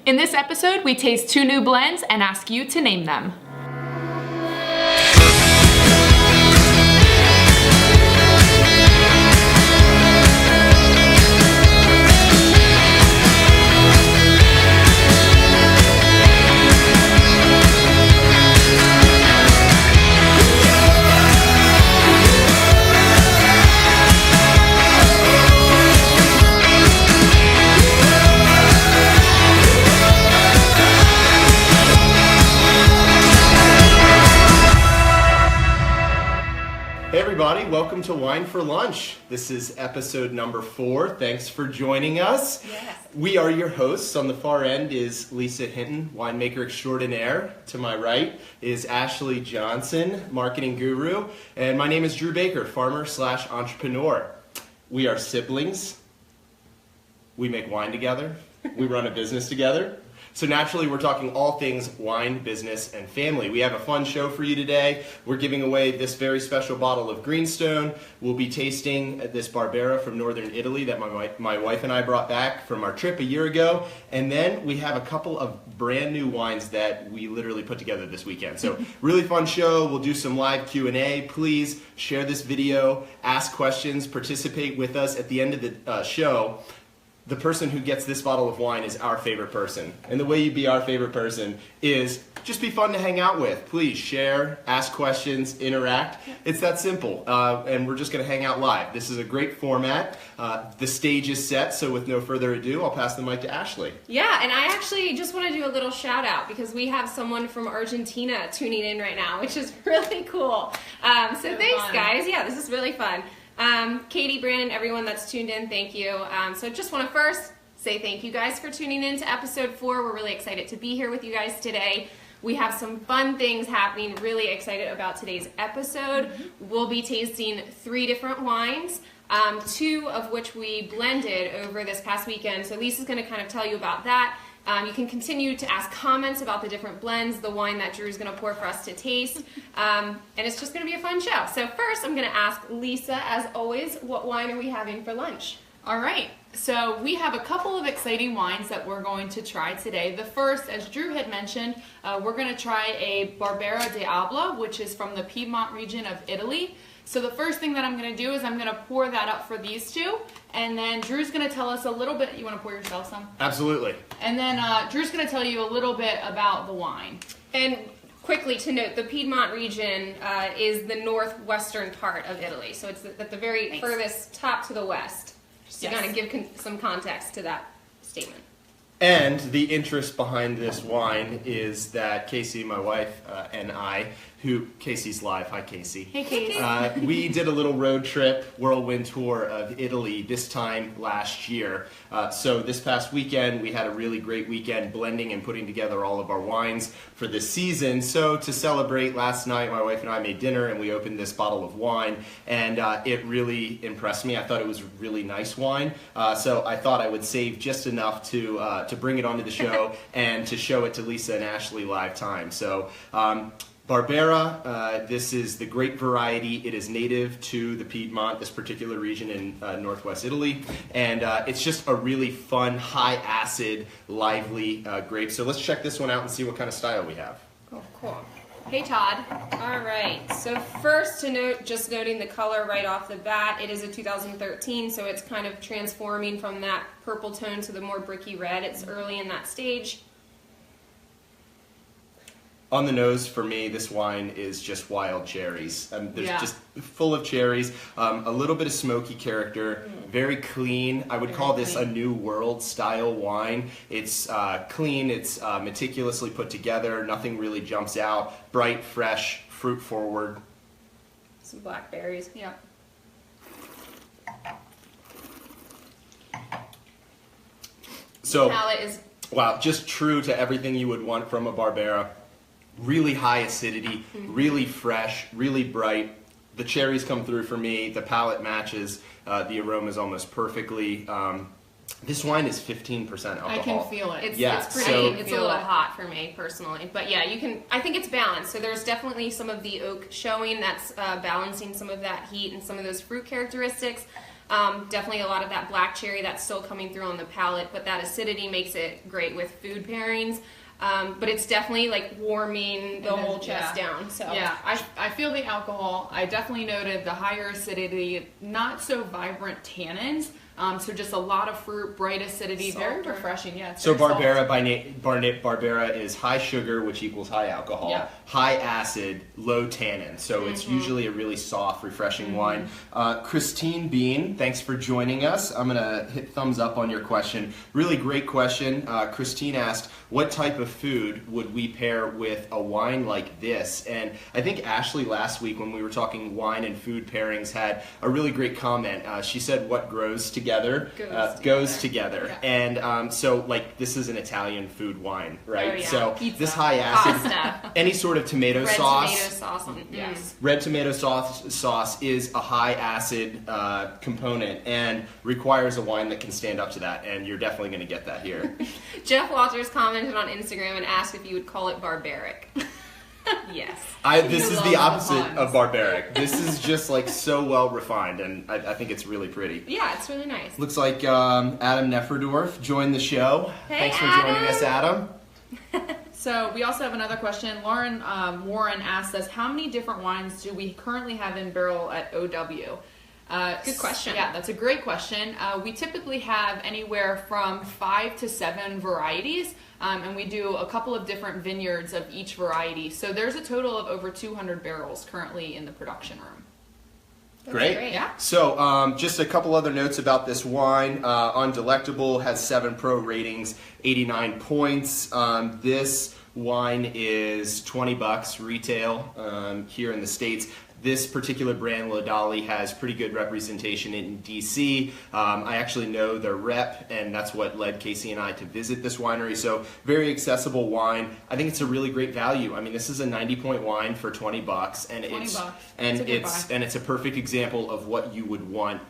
In this episode, we taste 2 new blends and ask you to name them. Hey everybody, welcome to Wine for Lunch. This is episode number 4. Thanks for joining us. Yes. We are your hosts. On the far end is Lisa Hinton, winemaker extraordinaire. To my right is Ashley Johnson, marketing guru. And my name is Drew Baker, farmer/entrepreneur. We are siblings. We make wine together. We run a business together. So naturally, we're talking all things wine, business, and family. We have a fun show for you today. We're giving away this very special bottle of Greenstone. We'll be tasting this Barbera from northern Italy that my wife and I brought back from our trip a year ago. And then we have a couple of brand new wines that we literally put together this weekend. So really fun show. We'll do some live Q&A. Please share this video, ask questions, participate with us at the end of the show. The person who gets this bottle of wine is our favorite person. And the way you be our favorite person is just be fun to hang out with. Please share, ask questions, interact. It's that simple. And we're just going to hang out live. This is a great format. The stage is set, so with no further ado, I'll pass the mic to Ashley. Yeah, and I actually just want to do a little shout out because we have someone from Argentina tuning in right now, which is really cool. So thanks, guys. Yeah, this is really fun. Katie, Brandon, everyone that's tuned in, thank you. So just want to first say thank you guys for tuning in to episode 4. We're really excited to be here with you guys today. We have some fun things happening, really excited about today's episode. We'll be tasting 3 different wines, 2 of which we blended over this past weekend. So Lisa's going to kind of tell you about that. You can continue to ask comments about the different blends, the wine that Drew's going to pour for us to taste, and it's just going to be a fun show. So first, I'm going to ask Lisa, as always, what wine are we having for lunch? All right, so we have a couple of exciting wines that we're going to try today. The first, as Drew had mentioned, we're going to try a Barbera d'Alba, which is from the Piedmont region of Italy. So the first thing that I'm going to do is I'm going to pour that up for these 2, and then Drew's going to tell us a little bit. You want to pour yourself some? Absolutely. And then Drew's going to tell you a little bit about the wine. And quickly to note, the Piedmont region is the northwestern part of Italy, so it's at the very furthest top to the west. Just to kind of give some context to that statement. And the interest behind this wine is that Casey, my wife, and I, Casey's live. Hi, Casey. Hey, Casey. We did a little road trip, whirlwind tour of Italy this time last year. So this past weekend, we had a really great weekend blending and putting together all of our wines for this season. So to celebrate, last night, my wife and I made dinner and we opened this bottle of wine, and it really impressed me. I thought it was really nice wine. So I thought I would save just enough to bring it onto the show and to show it to Lisa and Ashley live time. So Barbera, this is the grape variety. It is native to the Piedmont, this particular region in northwest Italy. And it's just a really fun, high acid, lively grape. So let's check this one out and see what kind of style we have. Cool. Hey, Todd. All right. So first to note, just noting the color right off the bat, it is a 2013, so it's kind of transforming from that purple tone to the more bricky red. It's early in that stage. On the nose, for me, this wine is just wild cherries. There's just full of cherries, a little bit of smoky character, very clean. I would call this a New World style wine. It's clean, it's meticulously put together, nothing really jumps out, bright, fresh, fruit forward. Some blackberries. Yeah. So, palate is wow, just true to everything you would want from a Barbera. Really high acidity, really fresh, really bright. The cherries come through for me. The palate matches the aromas almost perfectly. This wine is 15% alcohol. I can feel it. It's pretty. So it's a little hot for me personally, but yeah, you can. I think it's balanced. So there's definitely some of the oak showing that's balancing some of that heat and some of those fruit characteristics. Definitely a lot of that black cherry that's still coming through on the palate, but that acidity makes it great with food pairings. But it's definitely like warming the whole chest down. So yeah, I feel the alcohol. I definitely noted the higher acidity, not so vibrant tannins. So just a lot of fruit, bright acidity, very Salter. refreshing. Yeah. It's So very Barbera salty. Barbera is high sugar, which equals high alcohol, Yeah. high acid, low tannin. So it's usually a really soft, refreshing wine. Christine Bean, thanks for joining us. I'm gonna hit thumbs up on your question. Really great question. Christine asked, what type of food would we pair with a wine like this? And I think Ashley last week when we were talking wine and food pairings had a really great comment. She said, what grows together goes together. Yeah. And so like this is an Italian food wine, right? Oh, yeah. So Pizza. this high acid, Pasta. any sort of tomato red sauce. tomato sauce. Yes. Red tomato sauce is a high acid component and requires a wine that can stand up to that, and you're definitely going to get that here. Jeff Walters commented on Instagram and asked if you would call it barbaric. Yes. This is loves the the opposite puns. of barbaric. This is just like so well refined, and I think it's really pretty. Yeah, it's really nice. Looks like Adam Nefferdorf joined the show. Hey, Thanks for joining us, Adam. So we also have another question. Lauren Warren asked us, how many different wines do we currently have in barrel at OW? Good question. Yeah, that's a great question. We typically have anywhere from 5 to 7 varieties, and we do a couple of different vineyards of each variety. So there's a total of over 200 barrels currently in the production room. Great. Yeah. So, just a couple other notes about this wine. On Delectable has 7 pro ratings, 89 points. This wine is $20 retail here in the States. This particular brand, Lodali, has pretty good representation in DC. I actually know their rep, and that's what led Casey and I to visit this winery. So very accessible wine. I think it's a really great value. I mean, this is a 90-point wine for $20, and it's a perfect example of what you would want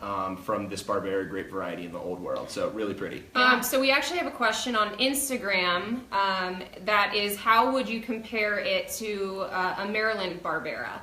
from this Barbera grape variety in the old world. So really pretty. So we actually have a question on Instagram that is, how would you compare it to a Maryland Barbera?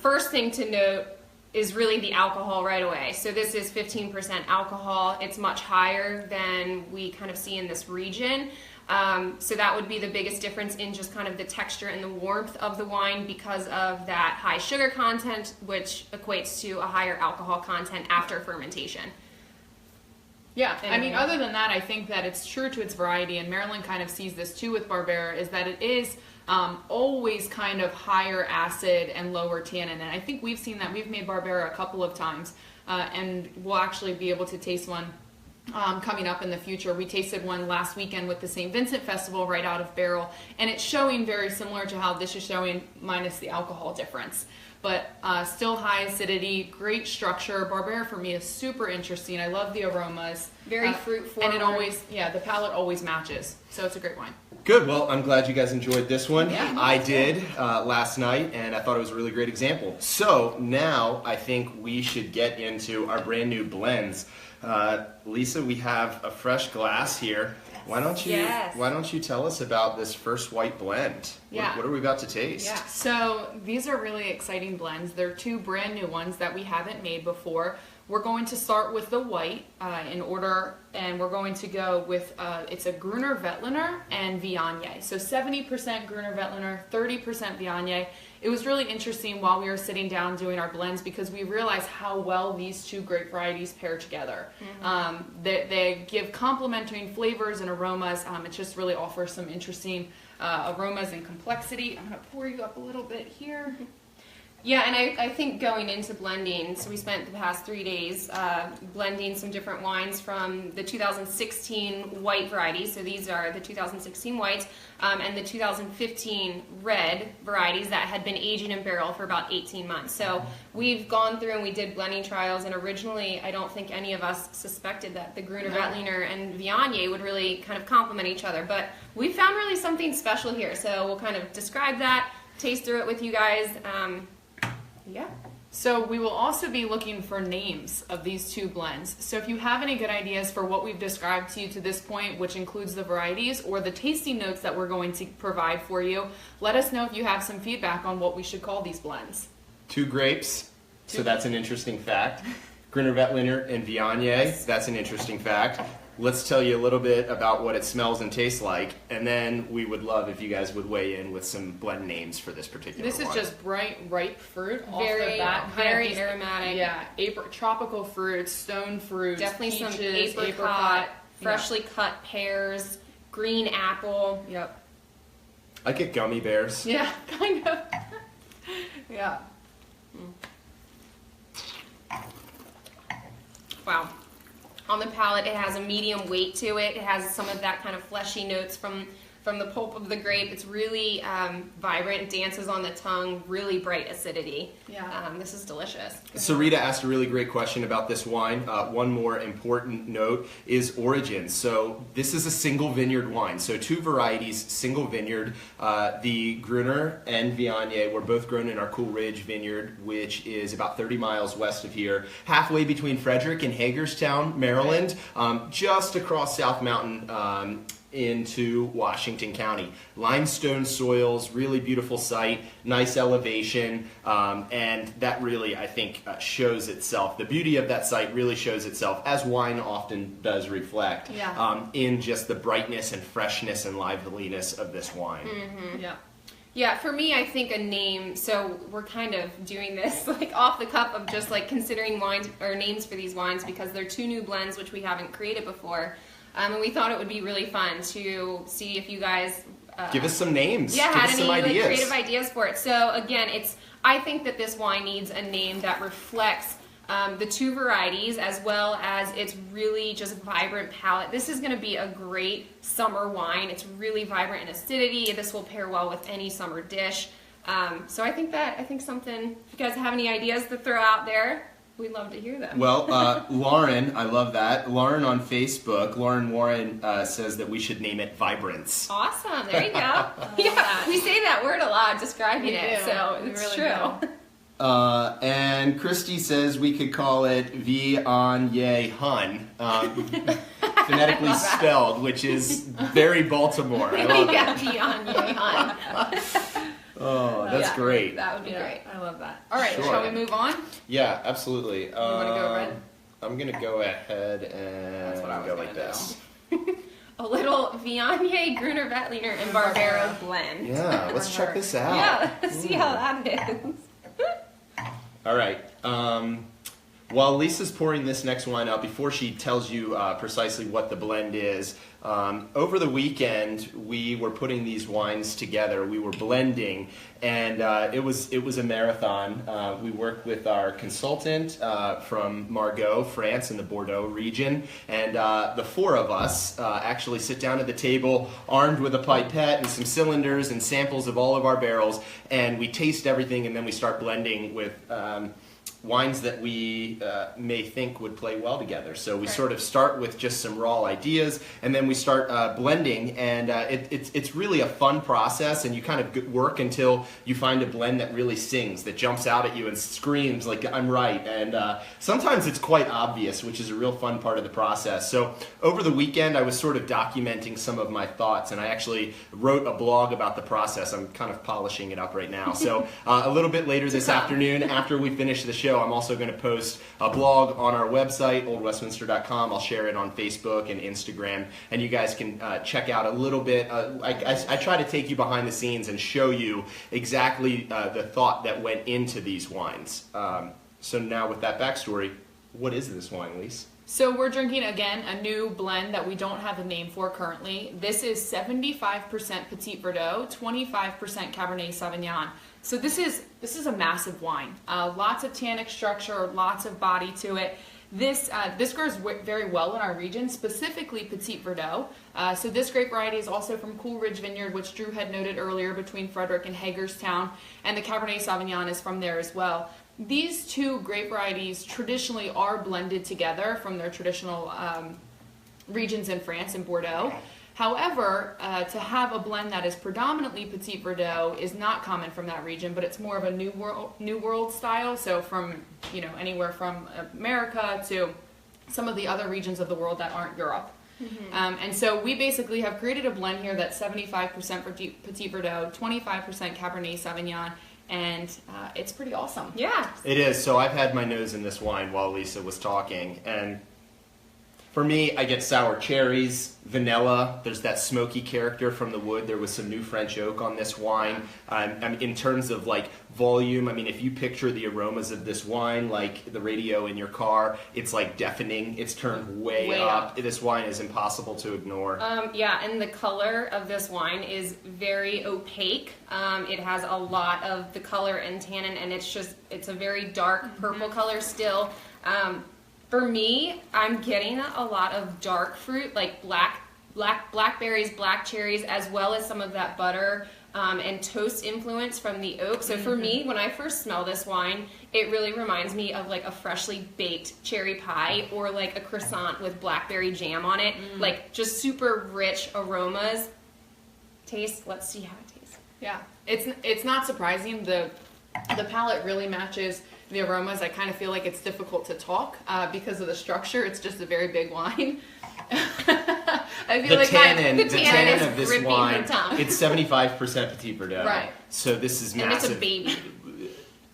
First thing to note is really the alcohol right away. So this is 15% alcohol. It's much higher than we kind of see in this region. So that would be the biggest difference in just kind of the texture and the warmth of the wine because of that high sugar content, which equates to a higher alcohol content after fermentation. Yeah, I mean, other than that, I think that it's true to its variety, and Maryland kind of sees this too with Barbera, is that it is always kind of higher acid and lower tannin. And I think we've seen that. We've made Barbera a couple of times, and we'll actually be able to taste one coming up in the future. We tasted one last weekend with the St. Vincent Festival right out of barrel, and it's showing very similar to how this is showing minus the alcohol difference. But still high acidity, great structure. Barbera for me is super interesting. I love the aromas. Very fruit forward. And it always, the palate always matches. So it's a great wine. Good. Well, I'm glad you guys enjoyed this one. Yeah. I did last night, and I thought it was a really great example. So now I think we should get into our brand new blends. Lisa, we have a fresh glass here. Why don't you tell us about this first white blend? Yeah. What are we about to taste? Yeah, so these are really exciting blends. They're 2 brand new ones that we haven't made before. We're going to start with the white in order, and we're going to go with, it's a Gruner Veltliner and Viognier. So 70% Gruner Veltliner, 30% Viognier. It was really interesting while we were sitting down doing our blends because we realized how well these 2 grape varieties pair together. Mm-hmm. They give complementary flavors and aromas. It just really offers some interesting aromas and complexity. I'm going to pour you up a little bit here. Yeah, and I think going into blending, so we spent the past 3 days blending some different wines from the 2016 white varieties. So these are the 2016 whites and the 2015 red varieties that had been aging in barrel for about 18 months. So we've gone through and we did blending trials, and originally I don't think any of us suspected that the Gruner Veltliner and Viognier would really kind of complement each other. But we found really something special here. So we'll kind of describe that, taste through it with you guys. Yeah. So we will also be looking for names of these 2 blends. So if you have any good ideas for what we've described to you to this point, which includes the varieties or the tasting notes that we're going to provide for you, let us know if you have some feedback on what we should call these blends. 2 grapes, so that's an interesting fact. Gruner Veltliner and Viognier. That's an interesting fact. Let's tell you a little bit about what it smells and tastes like, and then we would love if you guys would weigh in with some blend names for this particular This is wine. just bright, ripe fruit. Very, off the bat, very aromatic. Yeah, tropical fruits, stone fruits, Definitely peaches, some apricot, freshly cut pears, green apple. Yep. I get gummy bears. Yeah, kind of. Yeah. Wow. On the palate, it has a medium weight to it. It has some of that kind of fleshy notes from the pulp of the grape. It's really vibrant, it dances on the tongue, really bright acidity. Yeah. This is delicious. Sarita asked a really great question about this wine. One more important note is origin. So this is a single vineyard wine. So 2 varieties, single vineyard. The Gruner and Viognier were both grown in our Cool Ridge vineyard, which is about 30 miles west of here, halfway between Frederick and Hagerstown, Maryland, just across South Mountain into Washington County. Limestone soils, really beautiful site, nice elevation, and that really, I think, shows itself. The beauty of that site really shows itself, as wine often does reflect, in just the brightness and freshness and liveliness of this wine. Mm-hmm. Yeah. Yeah, for me, I think a name, so we're kind of doing this like off the cuff of just like considering wines or names for these wines because they're 2 new blends which we haven't created before. And we thought it would be really fun to see if you guys Give us some names. Yeah, Give had us any some like, ideas. creative ideas for it. So again, I think that this wine needs a name that reflects the 2 varieties as well as its really just vibrant palate. This is going to be a great summer wine. It's really vibrant in acidity. This will pair well with any summer dish. So I think something. If you guys have any ideas to throw out there, we'd love to hear them. Well, Lauren, I love that. Lauren on Facebook, Lauren Warren says that we should name it Vibrance. Awesome. There you go. Yeah, we say that word a lot describing We it, do. so We it's really true. do. And Christy says we could call it Viognier Hun, phonetically spelled, which is very Baltimore. I love it. Yeah, Viognier Hun. Oh, that's Yeah, great. That would be Yeah, great. I love that. All right, Sure. shall we move on? Yeah, absolutely. You wanna go red? I'm gonna go ahead and That's what I was go gonna like do. this. A little Viognier, Gruner Veltliner, and Barbera blend. Yeah, let's check this out. Yeah, let's see how that is. All right. While Lisa's pouring this next wine out, before she tells you precisely what the blend is, over the weekend we were putting these wines together. We were blending, and it was a marathon. We worked with our consultant from Margaux, France, in the Bordeaux region, and the 4 of us actually sit down at the table, armed with a pipette and some cylinders and samples of all of our barrels, and we taste everything, and then we start blending with wines that we may think would play well together. So we sort of start with just some raw ideas, and then we start blending, and it's really a fun process, and you kind of work until you find a blend that really sings, that jumps out at you and screams like, I'm right. And sometimes it's quite obvious, which is a real fun part of the process. So over the weekend, I was sort of documenting some of my thoughts, and I actually wrote a blog about the process. I'm kind of polishing it up right now. So a little bit later this afternoon, after we finish the show, I'm also going to post a blog on our website, oldwestminster.com. I'll share it on Facebook and Instagram, and you guys can check out a little bit. I try to take you behind the scenes and show you exactly the thought that went into these wines. So now with that backstory, what is this wine, Lise? So we're drinking, again, a new blend that we don't have a name for currently. This is 75% Petit Verdot, 25% Cabernet Sauvignon. So this is a massive wine. Lots of tannic structure, lots of body to it. This grows very well in our region, specifically Petit Verdot. So this grape variety is also from Cool Ridge Vineyard, which Drew had noted earlier, between Frederick and Hagerstown, and the Cabernet Sauvignon is from there as well. These 2 grape varieties traditionally are blended together from their traditional regions in France and Bordeaux. However, to have a blend that is predominantly Petit Verdot is not common from that region, but it's more of a New World style. So from anywhere from America to some of the other regions of the world that aren't Europe. Mm-hmm. And so we basically have created a blend here that's 75% Petit Verdot, 25% Cabernet Sauvignon, and it's pretty awesome. Yeah. It is. So I've had my nose in this wine while Lisa was talking, and for me, I get sour cherries, vanilla. There's that smoky character from the wood. There was some new French oak on this wine. I mean, in terms of like volume, I mean, if you picture the aromas of this wine, like the radio in your car, it's like deafening. It's turned way up. This wine is impossible to ignore. Yeah, and the color of this wine is very opaque. It has a lot of the color and tannin, and it's a very dark purple color still. For me, I'm getting a lot of dark fruit, like blackberries, black cherries, as well as some of that butter and toast influence from the oak. So for me, when I first smell this wine, it really reminds me of like a freshly baked cherry pie or like a croissant with blackberry jam on it. Like just super rich aromas. Taste, let's see how it tastes. Yeah, it's not surprising. The palate really matches the aromas. I kind of feel like it's difficult to talk because of the structure. It's just a very big wine. I feel The like tannin the tannin is of this gripping wine, the tongue. it's 75% Petit Verdot. Right. So this is And massive. it's a baby.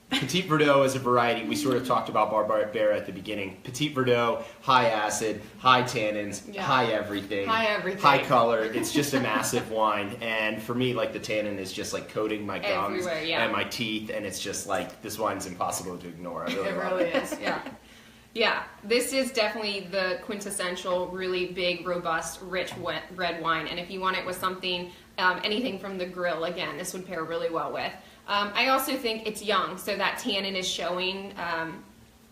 Petit Verdot is a variety. We sort of talked about Barbera at the beginning. Petit Verdot, high acid, high tannins, Yeah. high everything, High color. It's just a massive wine. And for me, like the tannin is just like coating my gums Everywhere, yeah. and my teeth, and it's just like this wine's impossible to ignore. I really it love really it. is. Yeah. Yeah, this is definitely the quintessential, really big, robust, rich, wet, red wine. And if you want it with something, anything from the grill, again, this would pair really well with. I also think it's young, so that tannin is showing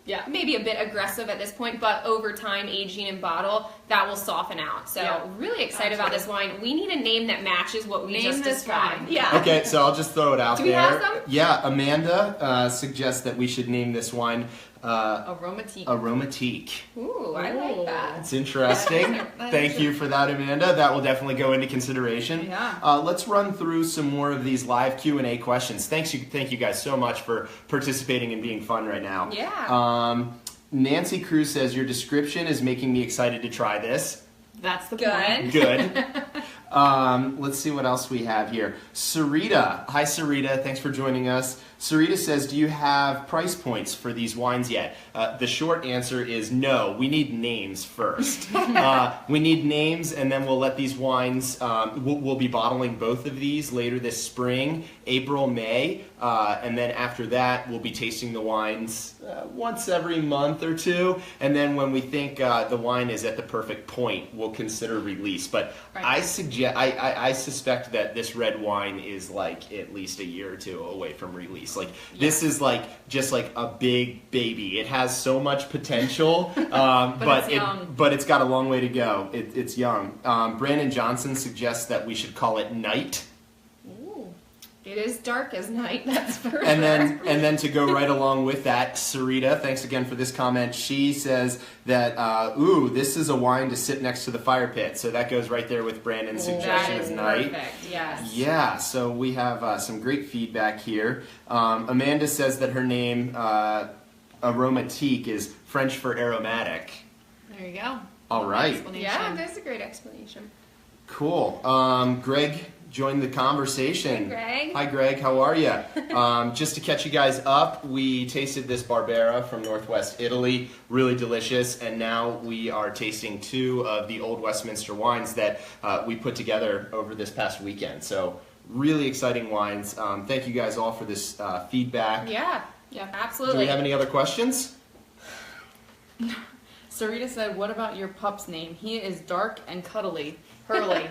Yeah. maybe a bit aggressive at this point, but over time, aging in bottle, that will soften out. So Yeah. really excited about this wine. We need a name that matches what we Name just this described. wine. Yeah. Okay, so I'll just throw it out Do there. we have some? Yeah, Amanda suggests that we should name this wine Aromatique. Aromatique. Ooh, I like that. It's interesting. That's Thank you for that, Amanda. That will definitely go into consideration. Yeah. Let's run through some more of these live Q&A questions. Thank you guys so much for participating and being fun right now. Yeah. Nancy Cruz says, your description is making me excited to try this. That's the Good. point. Good. Let's see what else we have here. Sarita. Hi, Sarita. Thanks for joining us. Sarita says, do you have price points for these wines yet? The short answer is no. We need names first. We need names, and then we'll let these wines, we'll be bottling both of these later this spring, April, May, and then after that, we'll be tasting the wines once every month or two, and then when we think the wine is at the perfect point, we'll consider release. But Right. I suspect that this red wine is like at least a year or two away from release. Like this is like just like a big baby. It has so much potential, it's young. but it's got a long way to go. It's young. Brandon Johnson suggests that we should call it Night. Ooh. It is dark as night, that's for sure. And then to go right along with that, Sarita, thanks again for this comment. She says that, this is a wine to sit next to the fire pit. So that goes right there with Brandon's suggestion that of is Night. perfect, yes. Yeah, so we have some great feedback here. Amanda says that her name, Aromatique, is French for aromatic. There you go. All right. Explanation. Yeah, that's a great explanation. Cool. Greg joined the conversation. Hey, Greg. Hi, Greg. How are you? Just to catch you guys up, we tasted this Barbera from Northwest Italy. Really delicious. And now we are tasting two of the Old Westminster wines that we put together over this past weekend. So really exciting wines. Thank you guys all for this feedback. Yeah, Yeah. absolutely. Do we have any other questions? Sarita said, what about your pup's name? He is dark and cuddly. Hurley.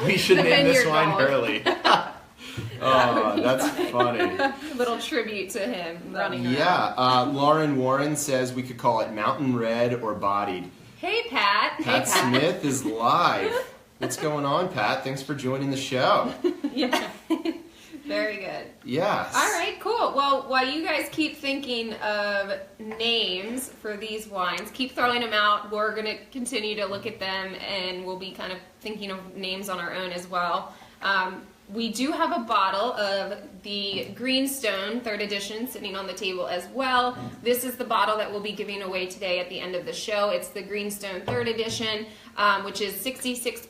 We should name this vineyard wine dog. Hurley. Oh, that's funny. Little tribute to him running around. Yeah, Lauren Warren says we could call it Mountain Red or Bodied. Hey, Pat. Pat Smith is live. What's going on, Pat? Thanks for joining the show. Yeah. Very good. Yes. All right, cool. Well, while you guys keep thinking of names for these wines, keep throwing them out. We're going to continue to look at them, and we'll be kind of thinking of names on our own as well. We do have a bottle of the Greenstone 3rd edition sitting on the table as well. This is the bottle that we'll be giving away today at the end of the show. It's the Greenstone 3rd edition, which is 67%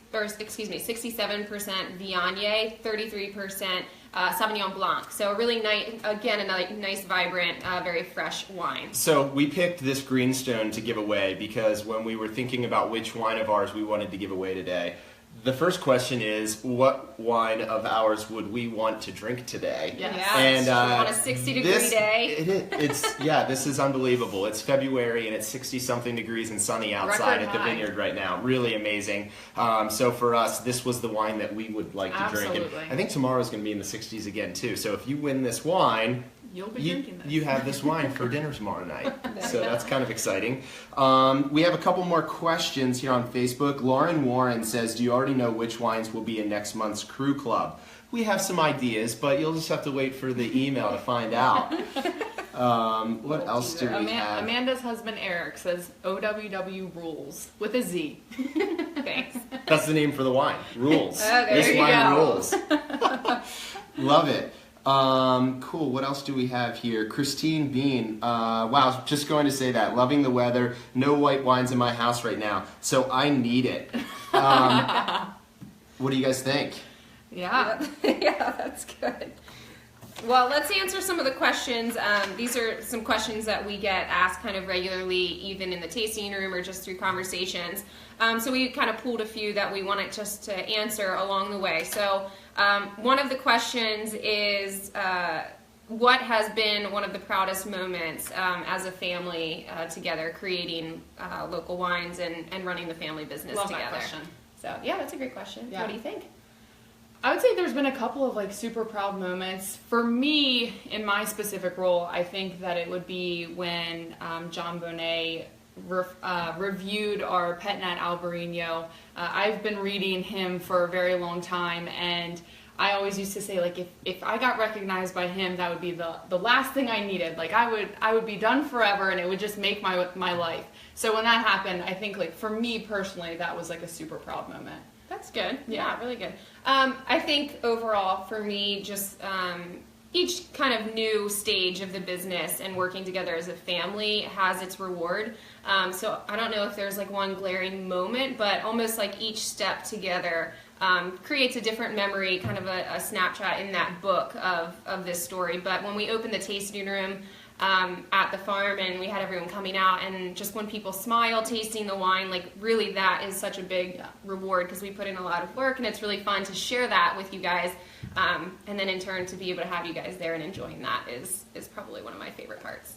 Viognier, 33% Sauvignon Blanc. So a really nice, again, a nice, vibrant, very fresh wine. So we picked this Greenstone to give away because when we were thinking about which wine of ours we wanted to give away today, the first question is, what wine of ours would we want to drink today? Yes. And on a 60-degree day. This is unbelievable. It's February and it's 60-something degrees and sunny outside Record at the high. vineyard right now. Really amazing. So for us, this was the wine that we would like to drink. Absolutely. And I think tomorrow's going to be in the 60s again too. So if you win this wine, You'll be drinking this. you have this wine for dinner tomorrow night. So you go. that's kind of exciting. We have a couple more questions here on Facebook. Lauren Warren says, do you already know which wines will be in next month's Crew Club? We have some ideas, but you'll just have to wait for the email to find out. What else do we have? Amanda's husband Eric says OWW rules with a Z. Thanks. That's the name for the wine. Rules. there This you wine go. rules. Love it. Cool. What else do we have here? Christine Bean. Wow, just going to say that. Loving the weather. No white wines in my house right now, so I need it. What do you guys think? Yeah. Yeah, that's good. Well, let's answer some of the questions. These are some questions that we get asked kind of regularly, even in the tasting room or just through conversations. So we kind of pulled a few that we wanted just to answer along the way. So one of the questions is, what has been one of the proudest moments as a family together, creating local wines and running the family business Love together? that question. So yeah, that's a great question. Yeah. What do you think? I would say there's been a couple of like super proud moments. For me, in my specific role, I think that it would be when John Bonet reviewed our Pet Nat Albarino. I've been reading him for a very long time, and I always used to say, like, if I got recognized by him, that would be the last thing I needed. Like, I would be done forever, and it would just make my life. So when that happened, I think, like, for me personally, that was like a super proud moment. That's good. Yeah. Yeah, really good. I think overall for me, just each kind of new stage of the business and working together as a family has its reward. So I don't know if there's like one glaring moment, but almost like each step together creates a different memory, kind of a snapshot in that book of this story. But when we opened the tasting room at the farm and we had everyone coming out, and just when people smile tasting the wine, like really that is such a big reward because we put in a lot of work, and it's really fun to share that with you guys, and then in turn to be able to have you guys there and enjoying that is probably one of my favorite parts.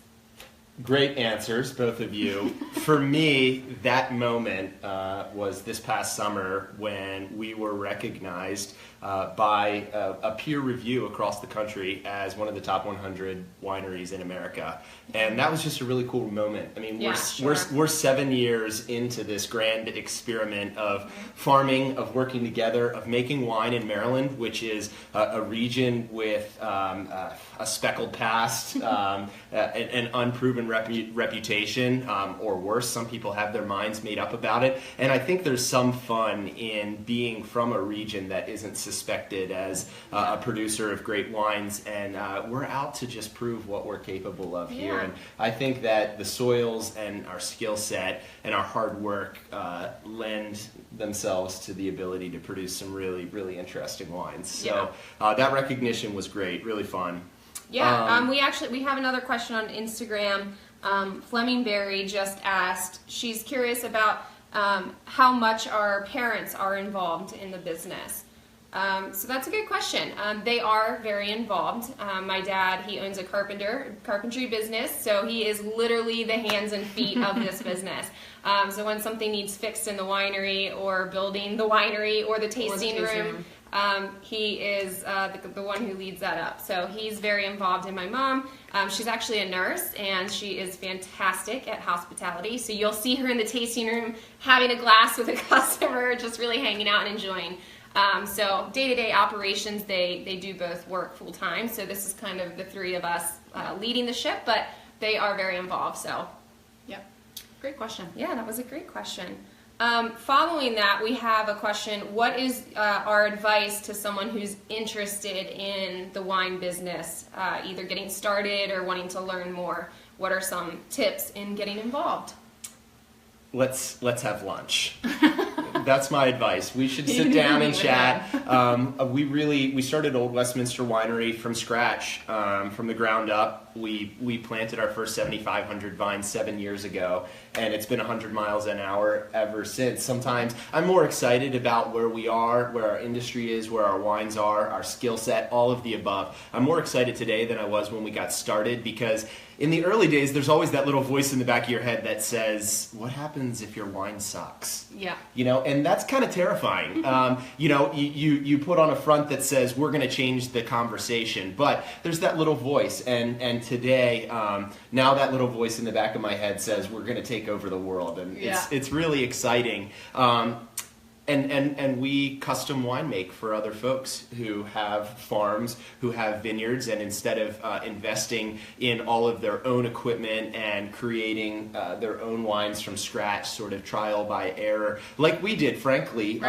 Great answers, both of you. For me, that moment was this past summer when we were recognized by a peer review across the country as one of the top 100 wineries in America. And that was just a really cool moment. I mean, Yeah, we're 7 years into this grand experiment of farming, of working together, of making wine in Maryland, which is a region with a speckled past, an unproven reputation, or worse, some people have their minds made up about it. And I think there's some fun in being from a region that isn't suspected as a producer of great wines, and we're out to just prove what we're capable of here. Yeah. And I think that the soils and our skill set and our hard work lend themselves to the ability to produce some really, really interesting wines. So that recognition was great, really fun. Yeah, we have another question on Instagram. Fleming Berry just asked, she's curious about how much our parents are involved in the business. So that's a good question. They are very involved. My dad, he owns a carpentry business, so he is literally the hands and feet of this business. So when something needs fixed in the winery or building the winery or the tasting room, he is the one who leads that up. So he's very involved. And my mom, she's actually a nurse, and she is fantastic at hospitality. So you'll see her in the tasting room having a glass with a customer, just really hanging out and enjoying. So day-to-day operations, they do both work full-time. So this is kind of the three of us leading the ship, but they are very involved. So Yep. Great question. yeah, that was a great question. Following that, we have a question. What is our advice to someone who's interested in the wine business, either getting started or wanting to learn more? What are some tips in getting involved? Let's have lunch. That's my advice. We should sit down and chat. We started Old Westminster Winery from scratch, from the ground up. We planted our first 7,500 vines 7 years ago, and it's been 100 miles an hour ever since. Sometimes I'm more excited about where we are, where our industry is, where our wines are, our skill set, all of the above. I'm more excited today than I was when we got started, because in the early days, there's always that little voice in the back of your head that says, what happens if your wine sucks? Yeah. And that's kind of terrifying. You put on a front that says, we're going to change the conversation, but there's that little voice, and today, now that little voice in the back of my head says, we're going to take over the world, and it's really exciting. And we custom wine make for other folks who have farms, who have vineyards, and instead of investing in all of their own equipment and creating their own wines from scratch, sort of trial by error, like we did, frankly,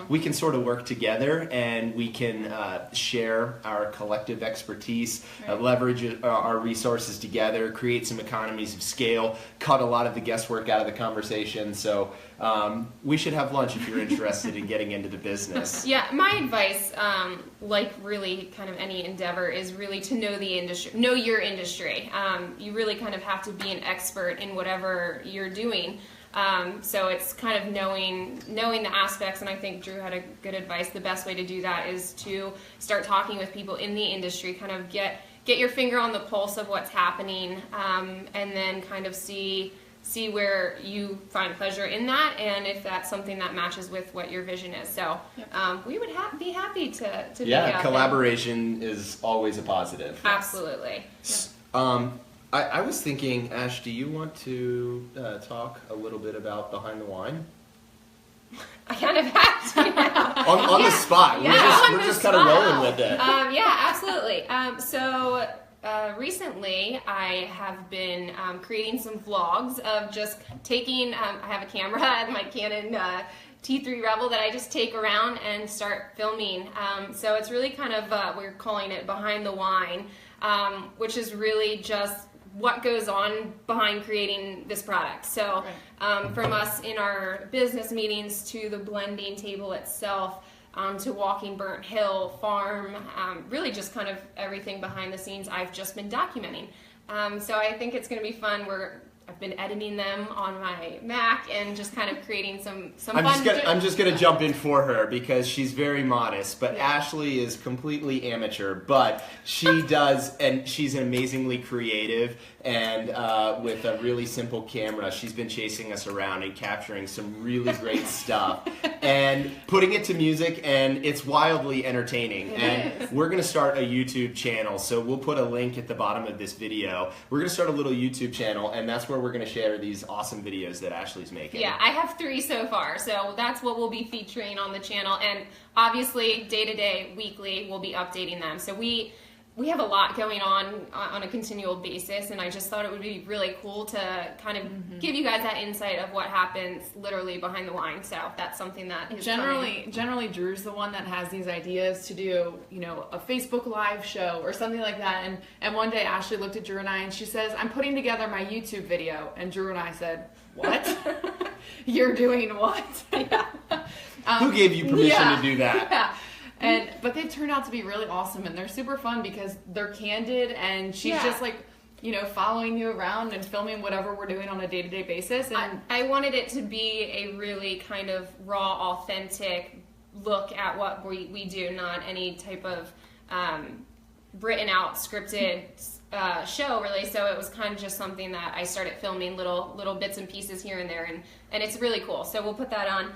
we can sort of work together, and we can share our collective expertise, leverage our resources together, create some economies of scale, cut a lot of the guesswork out of the conversation. So we should have lunch if you're interested in getting into the business. Yeah, my advice, like really kind of any endeavor, is really to know the industry, know your industry. You really kind of have to be an expert in whatever you're doing. So it's kind of knowing the aspects, and I think Drew had a good advice. The best way to do that is to start talking with people in the industry, kind of get your finger on the pulse of what's happening, and then kind of see where you find pleasure in that, and if that's something that matches with what your vision is. So we would be happy to be out collaboration is always a positive. Absolutely. I was thinking, Ash, do you want to talk a little bit about Behind the Wine? I kind of have to now. on the spot. We're just kind of rolling with it. Yeah, absolutely. So recently I have been creating some vlogs of just taking, I have a camera and my Canon T3 Rebel that I just take around and start filming. So it's really kind of, we're calling it Behind the Wine, which is really just what goes on behind creating this product. So from us in our business meetings to the blending table itself, to walking Burnt Hill Farm, really just kind of everything behind the scenes I've just been documenting. So I think it's going to be fun. I've been editing them on my Mac and just kind of creating some fun. I'm just gonna jump in for her because she's very modest, but Ashley is completely amateur. But she does, and she's amazingly creative. And with a really simple camera, she's been chasing us around and capturing some really great stuff and putting it to music, and it's wildly entertaining. And we're gonna start a YouTube channel, so we'll put a link at the bottom of this video. We're gonna start a little YouTube channel, and that's where we're going to share these awesome videos that Ashley's making. Yeah, I have 3 so far, so that's what we'll be featuring on the channel, and obviously day-to-day, weekly, we'll be updating them. So we have a lot going on a continual basis, and I just thought it would be really cool to kind of give you guys that insight of what happens literally behind the wine. So that's something that is generally Drew's the one that has these ideas to do, a Facebook Live show or something like that. And one day Ashley looked at Drew and I and she says, "I'm putting together my YouTube video." And Drew and I said, "What? You're doing what?" Who gave you permission to do that? Yeah. But they turned out to be really awesome, and they're super fun because they're candid, and she's just like, following you around and filming whatever we're doing on a day-to-day basis. And I wanted it to be a really kind of raw, authentic look at what we do, not any type of written out, scripted show, really. So it was kind of just something that I started filming little bits and pieces here and there, and it's really cool. So we'll put that on.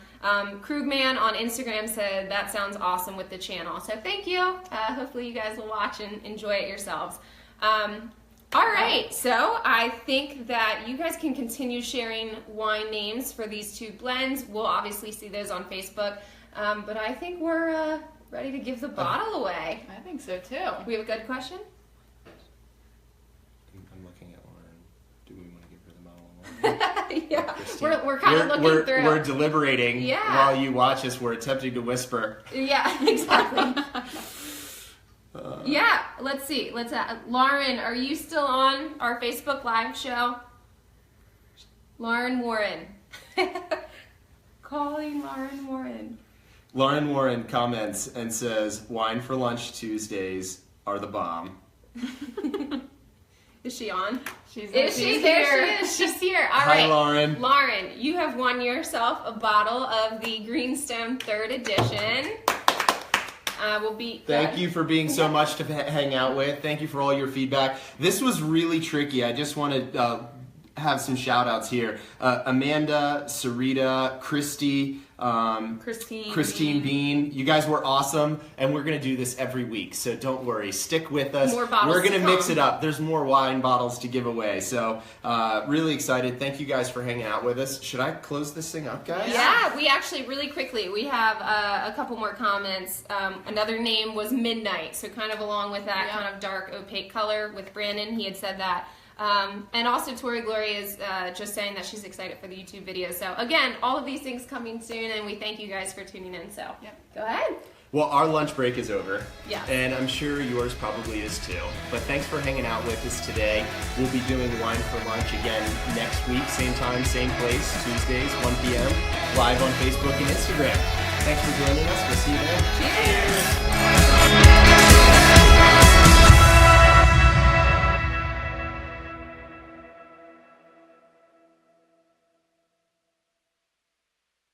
Krugman on Instagram said that sounds awesome with the channel. So thank you. Hopefully you guys will watch and enjoy it yourselves. All right, so I think that you guys can continue sharing wine names for these 2 blends. We'll obviously see those on Facebook, but I think we're ready to give the bottle away. I think so too. We have a good question? I'm looking at one. Do we want to give her the bottle? Yeah, we're kind of looking we're, through. We're deliberating Yeah. while you watch us. We're attempting to whisper. Yeah, exactly. Yeah, let's see. Lauren, are you still on our Facebook Live show? Lauren Warren. Calling Lauren Warren. Lauren Warren comments and says, "Wine for lunch Tuesdays are the bomb." Is she on? She's There she is. She's here. All Hi, right. Lauren. Lauren, you have won yourself a bottle of the Greenstone 3rd edition. Thank you for being so much to hang out with. Thank you for all your feedback. This was really tricky. I just want to have some shout outs here. Amanda, Sarita, Christy, Christine Bean. You guys were awesome, and we're going to do this every week, so don't worry. Stick with us. More bottles we're going to to mix come. it up. There's more wine bottles to give away, so really excited. Thank you guys for hanging out with us. Should I close this thing up, guys? Yeah, we actually, really quickly, we have a couple more comments. Another name was Midnight, so kind of along with that kind of dark opaque color with Brandon, he had said that. And also Tori Glory is just saying that she's excited for the YouTube video. So again, all of these things coming soon, and we thank you guys for tuning in. So go ahead. Well, our lunch break is over. Yeah. And I'm sure yours probably is too. But thanks for hanging out with us today. We'll be doing Wine for Lunch again next week, same time, same place, Tuesdays, 1 p.m., live on Facebook and Instagram. Thanks for joining us. We'll see you then. Cheers.